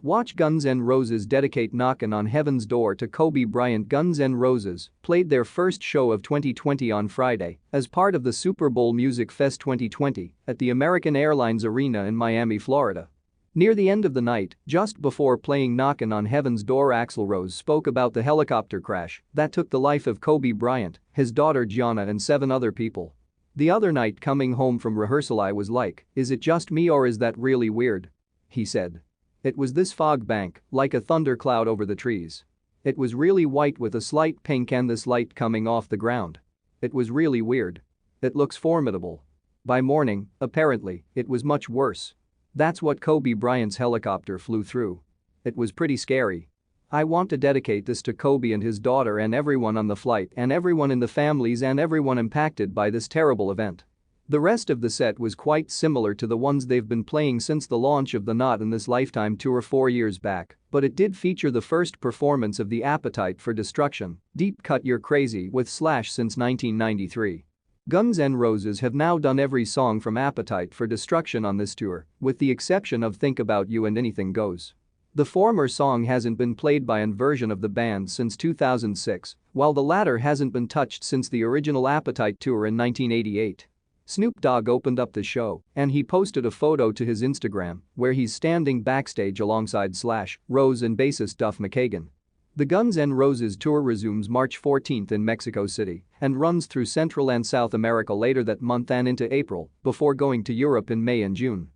Watch Guns N' Roses dedicate Knockin' on Heaven's Door to Kobe Bryant. Guns N' Roses played their first show of 2020 on Friday as part of the Super Bowl Music Fest 2020 at the American Airlines Arena in Miami, Florida. Near the end of the night, just before playing Knockin' on Heaven's Door, Axl Rose spoke about the helicopter crash that took the life of Kobe Bryant, his daughter Gianna and 7 other people. "The other night coming home from rehearsal I was like, is it just me or is that really weird?" he said. "It was this fog bank, like a thundercloud over the trees. It was really white with a slight pink and this light coming off the ground. It was really weird. It looks formidable. By morning, apparently, it was much worse. That's what Kobe Bryant's helicopter flew through. It was pretty scary. I want to dedicate this to Kobe and his daughter and everyone on the flight and everyone in the families and everyone impacted by this terrible event." The rest of the set was quite similar to the ones they've been playing since the launch of the Not in This Lifetime tour 4 years back, but it did feature the first performance of the Appetite for Destruction, Deep Cut You're Crazy with Slash since 1993. Guns N' Roses have now done every song from Appetite for Destruction on this tour, with the exception of Think About You and Anything Goes. The former song hasn't been played by an version of the band since 2006, while the latter hasn't been touched since the original Appetite tour in 1988. Snoop Dogg opened up the show, and he posted a photo to his Instagram where he's standing backstage alongside Slash, Rose and bassist Duff McKagan. The Guns N' Roses tour resumes March 14 in Mexico City and runs through Central and South America later that month and into April, before going to Europe in May and June.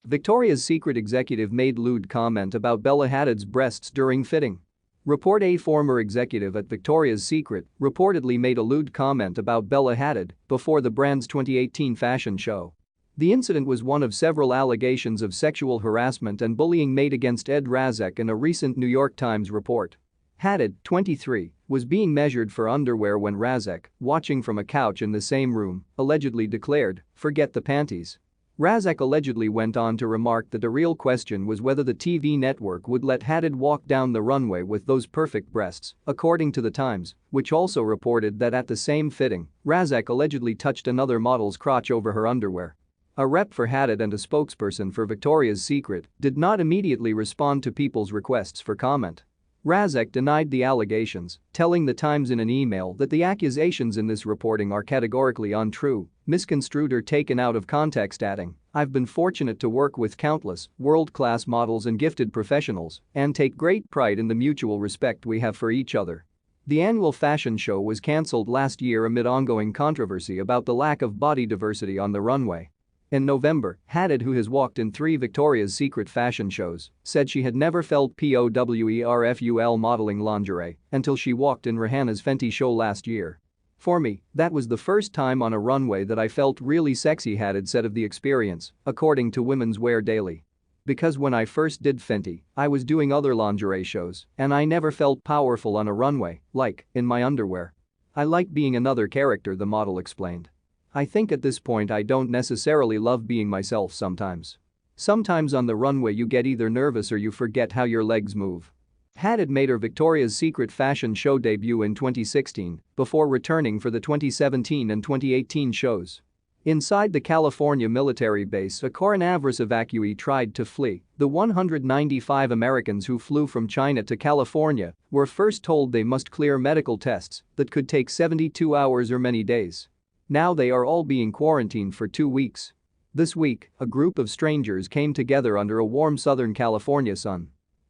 Victoria's Secret executive made lewd comment about Bella Hadid's breasts during fitting. Report: a former executive at Victoria's Secret reportedly made a lewd comment about Bella Hadid before the brand's 2018 fashion show. The incident was one of several allegations of sexual harassment and bullying made against Ed Razek in a recent New York Times report. Hadid, 23, was being measured for underwear when Razek, watching from a couch in the same room, allegedly declared, "Forget the panties." Razek allegedly went on to remark that the real question was whether the TV network would let Hadid walk down the runway with those perfect breasts, according to The Times, which also reported that at the same fitting, Razek allegedly touched another model's crotch over her underwear. A rep for Hadid and a spokesperson for Victoria's Secret did not immediately respond to people's requests for comment. Razek denied the allegations, telling The Times in an email that the accusations in this reporting are categorically untrue, misconstrued or taken out of context, adding, "I've been fortunate to work with countless world-class models and gifted professionals and take great pride in the mutual respect we have for each other." The annual fashion show was cancelled last year amid ongoing controversy about the lack of body diversity on the runway. In November, Hadid, who has walked in 3 Victoria's Secret fashion shows, said she had never felt powerful modeling lingerie until she walked in Rihanna's Fenty show last year. "For me, that was the first time on a runway that I felt really sexy," Hadid said of the experience, according to Women's Wear Daily. "Because when I first did Fenty, I was doing other lingerie shows and I never felt powerful on a runway, like, in my underwear. I like being another character," the model explained. "I think at this point I don't necessarily love being myself sometimes. Sometimes on the runway you get either nervous or you forget how your legs move." Hadid made her Victoria's Secret fashion show debut in 2016 before returning for the 2017 and 2018 shows. Inside the California military base, a coronavirus evacuee tried to flee. The 195 Americans who flew from China to California were first told they must clear medical tests that could take 72 hours or many days. Now they are all being quarantined for 2 weeks. This week, a group of strangers came together under a warm Southern California sun.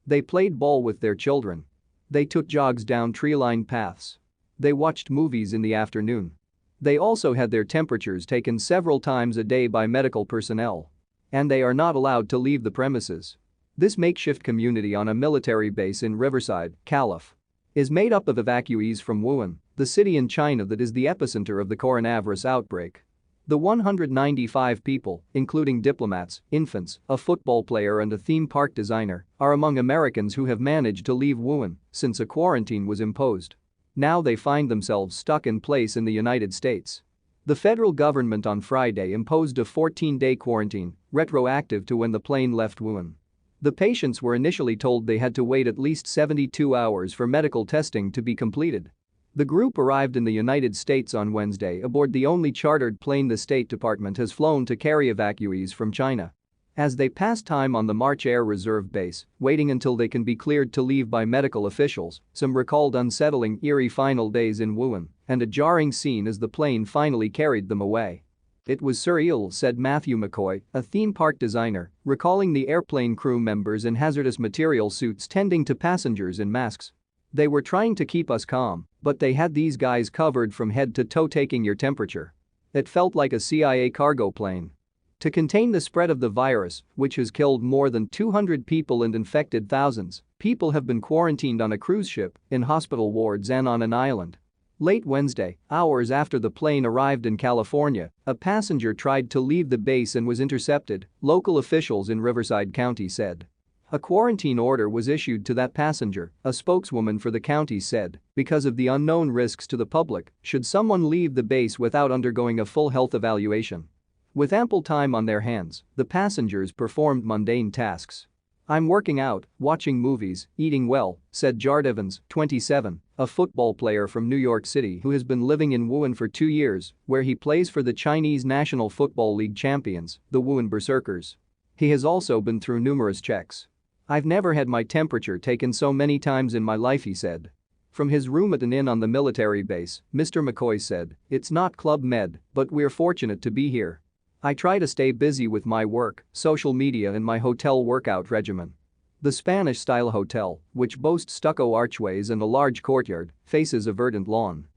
They played ball with their children. They took jogs down tree-lined paths. They watched movies in the afternoon. They also had their temperatures taken several times a day by medical personnel. And they are not allowed to leave the premises. This makeshift community on a military base in Riverside, Calif., is made up of evacuees from Wuhan, the city in China that is the epicenter of the coronavirus outbreak. The 195 people, including diplomats, infants, a football player and a theme park designer, are among Americans who have managed to leave Wuhan since a quarantine was imposed. Now they find themselves stuck in place in the United States. The federal government on Friday imposed a 14-day quarantine, retroactive to when the plane left Wuhan. The patients were initially told they had to wait at least 72 hours for medical testing to be completed. The group arrived in the United States on Wednesday aboard the only chartered plane the State Department has flown to carry evacuees from China. As they pass time on the March Air Reserve Base, waiting until they can be cleared to leave by medical officials, some recalled unsettling, eerie final days in Wuhan and a jarring scene as the plane finally carried them away. "It was surreal," said Matthew McCoy, a theme park designer, recalling the airplane crew members in hazardous material suits tending to passengers in masks. "They were trying to keep us calm, but they had these guys covered from head to toe taking your temperature. It felt like a CIA cargo plane." To contain the spread of the virus, which has killed more than 200 people and infected thousands, people have been quarantined on a cruise ship, in hospital wards and on an island. Late Wednesday, hours after the plane arrived in California, a passenger tried to leave the base and was intercepted, local officials in Riverside County said. A quarantine order was issued to that passenger, a spokeswoman for the county said, because of the unknown risks to the public should someone leave the base without undergoing a full health evaluation. With ample time on their hands, the passengers performed mundane tasks. "I'm working out, watching movies, eating well," said Jard Evans, 27, a football player from New York City who has been living in Wuhan for 2 years, where he plays for the Chinese National Football League champions, the Wuhan Berserkers. He has also been through numerous checks. "I've never had my temperature taken so many times in my life," he said. From his room at an inn on the military base, Mr. McCoy said, "It's not Club Med, but we're fortunate to be here. I try to stay busy with my work, social media and my hotel workout regimen." The Spanish-style hotel, which boasts stucco archways and a large courtyard, faces a verdant lawn.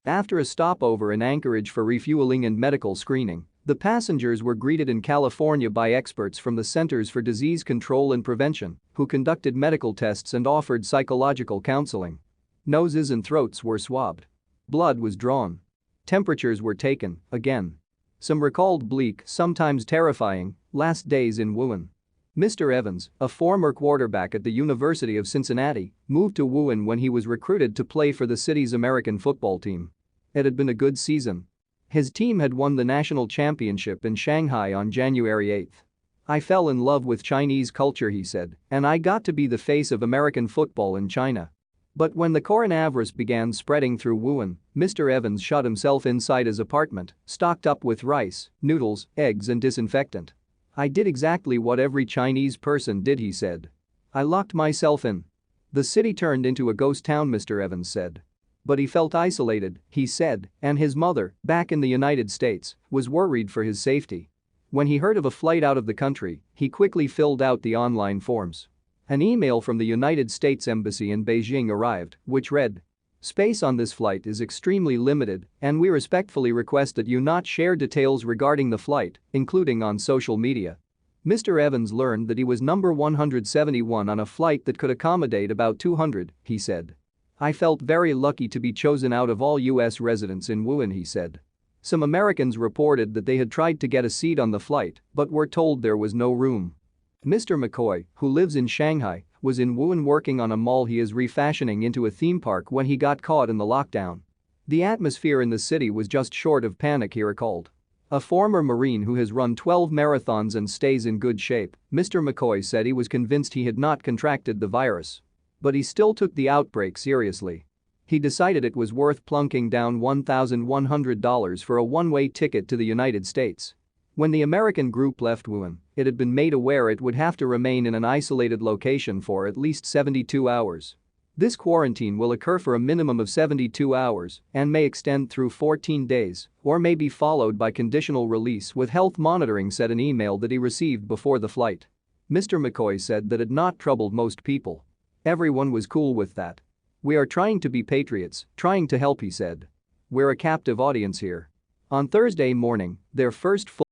After a stopover in Anchorage for refueling and medical screening, the passengers were greeted in California by experts from the Centers for Disease Control and Prevention, who conducted medical tests and offered psychological counseling. Noses and throats were swabbed. Blood was drawn. Temperatures were taken, again. Some recalled bleak, sometimes terrifying, last days in Wuhan. Mr. Evans, a former quarterback at the University of Cincinnati, moved to Wuhan when he was recruited to play for the city's American football team. It had been a good season. His team had won the national championship in Shanghai on January 8. "I fell in love with Chinese culture," he said, "and I got to be the face of American football in China." But when the coronavirus began spreading through Wuhan, Mr. Evans shut himself inside his apartment, stocked up with rice, noodles, eggs and disinfectant. "I did exactly what every Chinese person did," he said. "I locked myself in." The city turned into a ghost town, Mr. Evans said. But he felt isolated, he said, and his mother, back in the United States, was worried for his safety. When he heard of a flight out of the country, he quickly filled out the online forms. An email from the United States Embassy in Beijing arrived, which read, "Space on this flight is extremely limited, and we respectfully request that you not share details regarding the flight, including on social media." Mr. Evans learned that he was number 171 on a flight that could accommodate about 200, he said. "I felt very lucky to be chosen out of all U.S. residents in Wuhan," he said. Some Americans reported that they had tried to get a seat on the flight but were told there was no room. Mr. McCoy, who lives in Shanghai, was in Wuhan working on a mall he is refashioning into a theme park when he got caught in the lockdown. "The atmosphere in the city was just short of panic," he recalled. A former Marine who has run 12 marathons and stays in good shape, Mr. McCoy said he was convinced he had not contracted the virus. But he still took the outbreak seriously. He decided it was worth plunking down $1,100 for a one-way ticket to the United States. When the American group left Wuhan, it had been made aware it would have to remain in an isolated location for at least 72 hours. This quarantine will occur for a minimum of 72 hours and may extend through 14 days or may be followed by conditional release with health monitoring, said an email that he received before the flight. Mr. McCoy said that had not troubled most people. "Everyone was cool with that. We are trying to be patriots, trying to help," he said. "We're a captive audience here." On Thursday morning, their first full